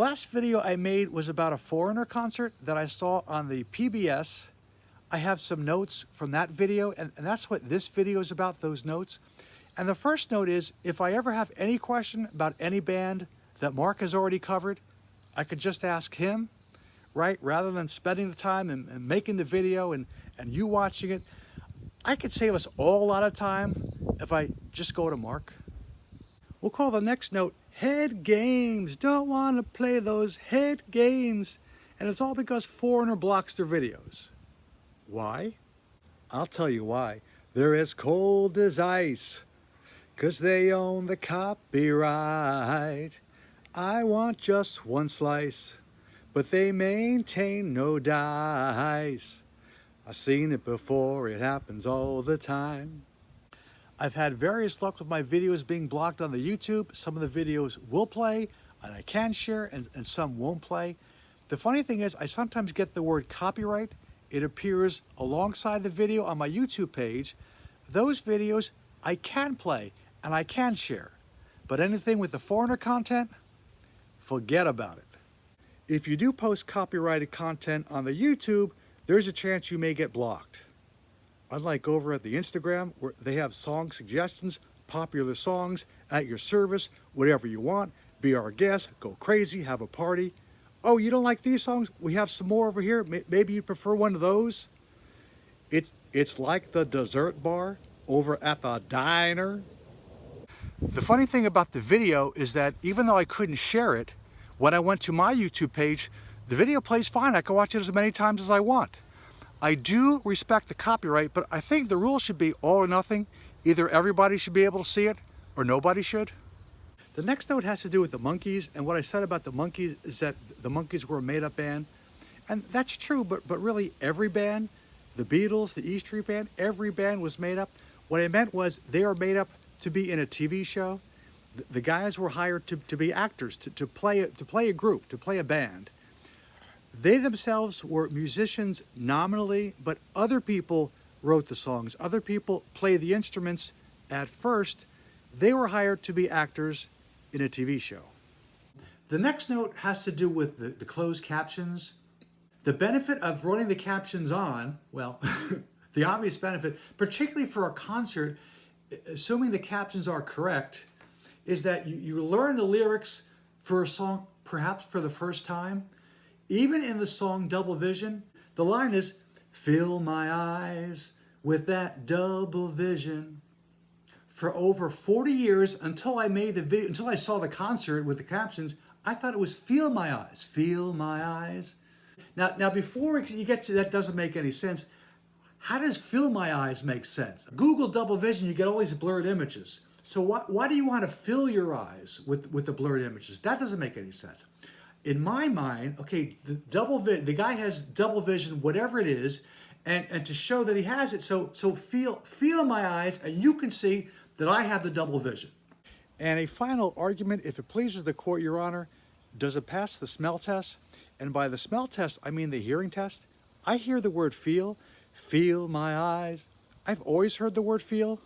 last video I made was about a Foreigner concert that I saw on the PBS. I have some notes from that video, and that's what this video is about, those notes. And the first note is, if I ever have any question about any band that Mark has already covered, I could just ask him, right? Rather than spending the time and making the video and you watching it. I could save us all a lot of time if I just go to Mark. We'll call the next note, head games. Don't want to play those head games. And it's all because Foreigner blocks their videos. Why? I'll tell you why. They're as cold as ice, 'cause they own the copyright. I want just one slice, but they maintain no dice. I've seen it before, it happens all the time. I've had various luck with my videos being blocked on the YouTube. Some of the videos will play, and I can share, and some won't play. The funny thing is, I sometimes get the word copyright. It appears alongside the video on my YouTube page. Those videos I can play, and I can share. But anything with the Foreigner content, forget about it. If you do post copyrighted content on the YouTube, there's a chance you may get blocked. Unlike over at the Instagram, where they have song suggestions, popular songs at your service, whatever you want, be our guest, go crazy, have a party. Oh, you don't like these songs? We have some more over here. Maybe you prefer one of those. It's like the dessert bar over at the diner. The funny thing about the video is that even though I couldn't share it, when I went to my YouTube page, the video plays fine. I can watch it as many times as I want. I do respect the copyright, but I think the rule should be all or nothing. Either everybody should be able to see it or nobody should. The next note has to do with the Monkees, and what I said about the Monkees is that the Monkees were a made-up band. And that's true, but really every band, the Beatles, the E Street Band, every band was made up. What I meant was they were made up to be in a TV show. The guys were hired to be actors, to play a group, to play a band. They themselves were musicians nominally, but other people wrote the songs. Other people played the instruments at first. They were hired to be actors in a TV show. The next note has to do with the closed captions. The benefit of running the captions on, well, the obvious benefit, particularly for a concert, assuming the captions are correct, is that you learn the lyrics for a song perhaps for the first time. Even in the song Double Vision, the line is, fill my eyes with that double vision. For over 40 years, until I made the video, until I saw the concert with the captions, I thought it was feel my eyes. Now before you get to that doesn't make any sense, how does fill my eyes make sense? Google double vision, you get all these blurred images. So why do you want to fill your eyes with the blurred images? That doesn't make any sense. In my mind, okay, the guy has double vision, whatever it is, and to show that he has it, so feel my eyes, and you can see that I have the double vision. And a final argument, if it pleases the court, Your Honor, does it pass the smell test? And by the smell test, I mean the hearing test. I hear the word feel my eyes. I've always heard the word feel.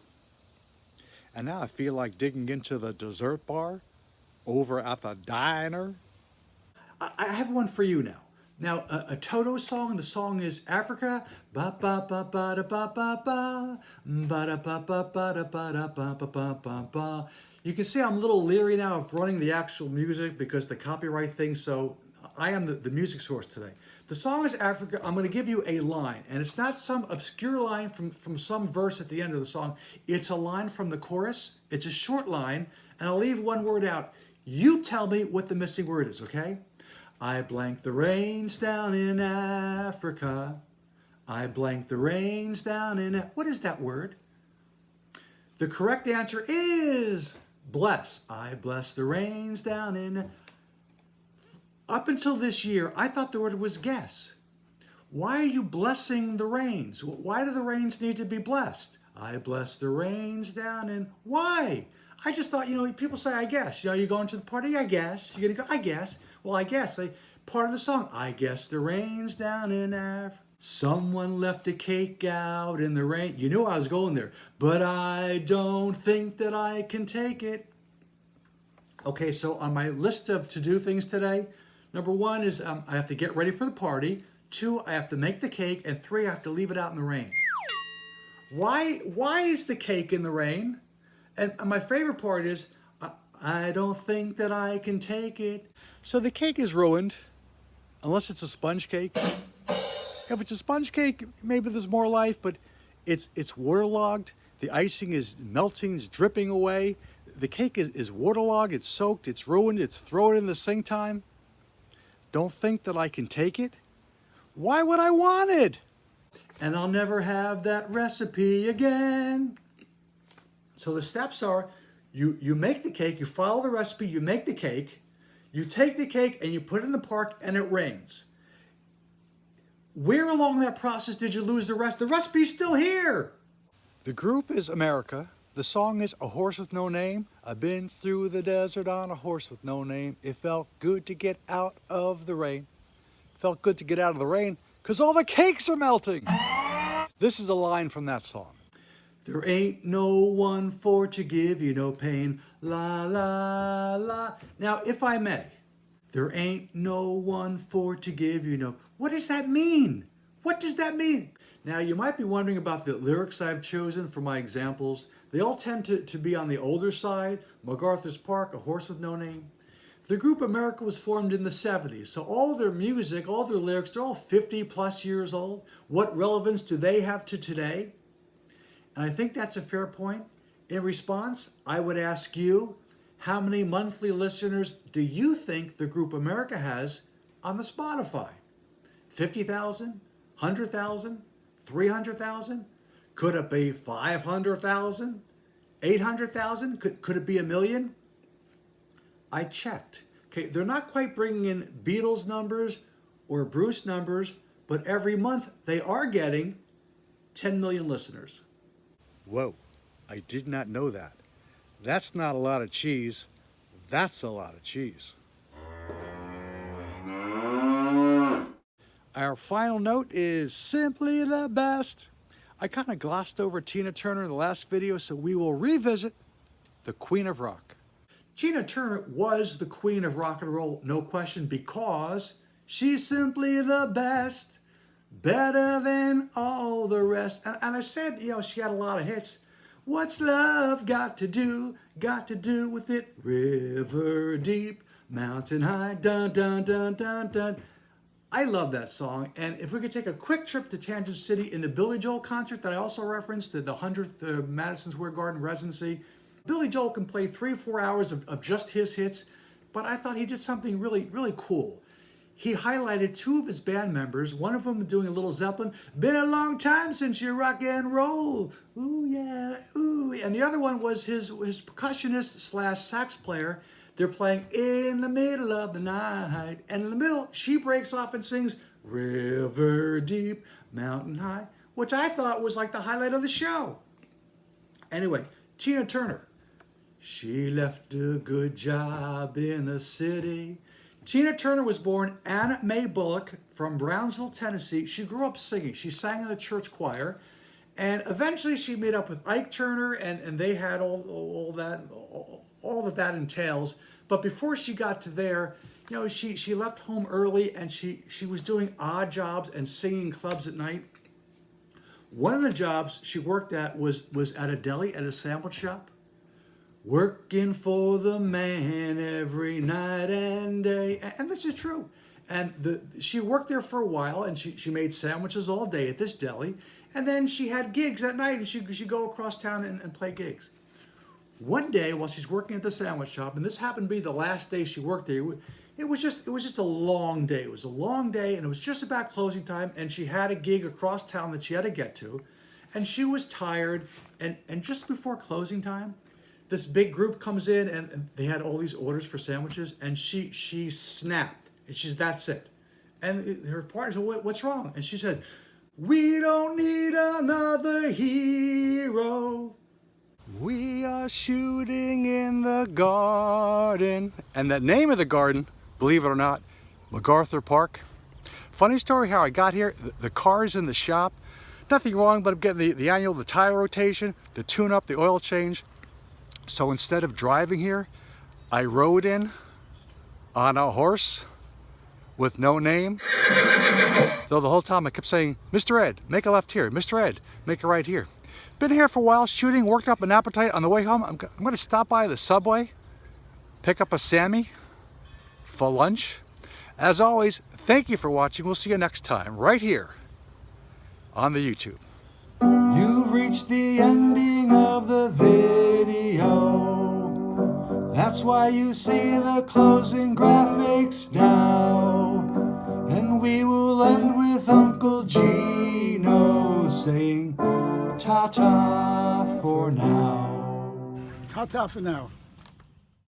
And now I feel like digging into the dessert bar over at the diner. I have one for you now. Now, a Toto song, the song is Africa. Ba ba ba ba da ba ba ba. Ba da ba ba ba da ba da ba ba ba ba ba. You can see I'm a little leery now of running the actual music because the copyright thing, so I am the music source today. The song is Africa. I'm going to give you a line, and it's not some obscure line from some verse at the end of the song. It's a line from the chorus. It's a short line, and I'll leave one word out. You tell me what the missing word is, okay? I blank the rains down in Africa. I blank the rains down in... What is that word? The correct answer is bless. I bless the rains down in... Up until this year, I thought the word was guess. Why are you blessing the rains? Why do the rains need to be blessed? I bless the rains down in... Why? I just thought, people say, I guess. You going to the party? I guess. You're going to go? I guess. Well, I guess. Part of the song, I guess the rain's down in Africa. Someone left a cake out in the rain. You knew I was going there. But I don't think that I can take it. Okay, so on my list of to-do things today, Number one is I have to get ready for the party. 2, I have to make the cake. And 3, I have to leave it out in the rain. Why is the cake in the rain? And my favorite part is, I don't think that I can take it. So the cake is ruined, unless it's a sponge cake. If it's a sponge cake, maybe there's more life, but it's waterlogged. The icing is melting, it's dripping away. The cake is waterlogged, it's soaked, it's ruined, it's thrown in the sink time. Don't think that I can take it? Why would I want it? And I'll never have that recipe again. So the steps are, you make the cake, you follow the recipe, you make the cake, you take the cake and you put it in the park and it rains. Where along that process did you lose the rest? The recipe's still here. The group is America. The song is A Horse with No Name. I've been through the desert on a horse with no name. It felt good to get out of the rain. Felt good to get out of the rain because all the cakes are melting. This is a line from that song. There ain't no one for to give you no pain. La, la, la. Now, if I may, there ain't no one for to give you no. What does that mean? What does that mean? Now, you might be wondering about the lyrics I've chosen for my examples. They all tend to be on the older side. MacArthur's Park, A Horse with No Name. The group America was formed in the 70s, so all their music, all their lyrics, they're all 50 plus years old. What relevance do they have to today? And I think that's a fair point. In response, I would ask you, how many monthly listeners do you think the group America has on the Spotify? 50,000? 100,000? 300,000? Could it be 500,000? 800,000? Could it be 1 million? I checked. Okay, they're not quite bringing in Beatles numbers or Bruce numbers, but every month they are getting 10 million listeners. Whoa, I did not know that. That's not a lot of cheese. That's a lot of cheese. Our final note is simply the best. I kind of glossed over Tina Turner in the last video, so we will revisit the Queen of Rock. Tina Turner was the queen of rock and roll, no question, because she's simply the best, better than all the rest. And I said, she had a lot of hits. What's love got to do with it? River deep, mountain high, dun, dun, dun, dun, dun. I love that song. And if we could take a quick trip to Tangent City in the Billy Joel concert that I also referenced, the 100th Madison Square Garden residency, Billy Joel can play 3 or 4 hours of just his hits, but I thought he did something really, really cool. He highlighted 2 of his band members, one of them doing a little Zeppelin, been a long time since you rock and roll, ooh yeah, ooh. And the other one was his percussionist / sax player. They're playing In the Middle of the Night, and in the middle, she breaks off and sings River Deep, Mountain High, which I thought was like the highlight of the show. Anyway, Tina Turner. She left a good job in the city. Tina Turner was born Anna Mae Bullock from Brownsville, Tennessee. She grew up singing. She sang in a church choir. And eventually she met up with Ike Turner, and they had all that entails. But before she got to there, she left home early, and she was doing odd jobs and singing clubs at night. One of the jobs she worked at was at a deli, at a sandwich shop. Working for the man every night and day. And this is true. And she worked there for a while, and she made sandwiches all day at this deli. And then she had gigs at night, and she'd go across town and play gigs. One day, while she's working at the sandwich shop, and this happened to be the last day she worked there, it was just a long day. It was a long day, and it was just about closing time, and she had a gig across town that she had to get to. And she was tired, and just before closing time, this big group comes in, and they had all these orders for sandwiches, and she snapped. And that's it. And her partner said, what's wrong? And she says, we don't need another hero. We are shooting in the garden. And the name of the garden, believe it or not, MacArthur Park. Funny story how I got here. The car's in the shop. Nothing wrong, but I'm getting the tire rotation, the tune up, the oil change. So instead of driving here, I rode in on a horse with no name. Though the whole time I kept saying, Mr. Ed, make a left here. Mr. Ed, make a right here. Been here for a while shooting, worked up an appetite. On the way home, I'm going to stop by the Subway, pick up a Sammy for lunch. As always, thank you for watching. We'll see you next time right here on the YouTube. You've reached the ending of the video. That's why you see the closing graphics now. And we will end with Uncle Gino saying ta-ta for now. Ta-ta for now.